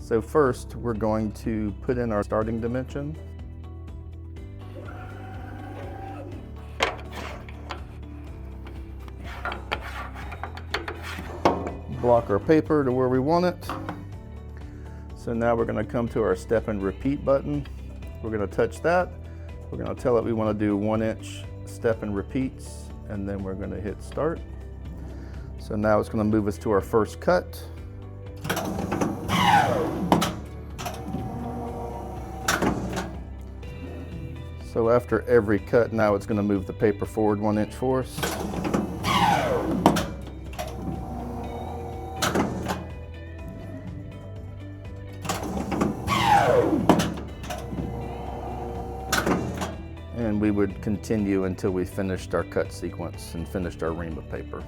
So first, we're going to put in our starting dimension. Block our paper to where we want it. So now we're going to come to our step and repeat button. We're going to touch that. We're going to tell it we want to do 1-inch step and repeats, and then we're going to hit start. So now it's going to move us to our first cut. So after every cut, now it's going to move the paper forward 1 inch for us. And we would continue until we finished our cut sequence and finished our ream of paper.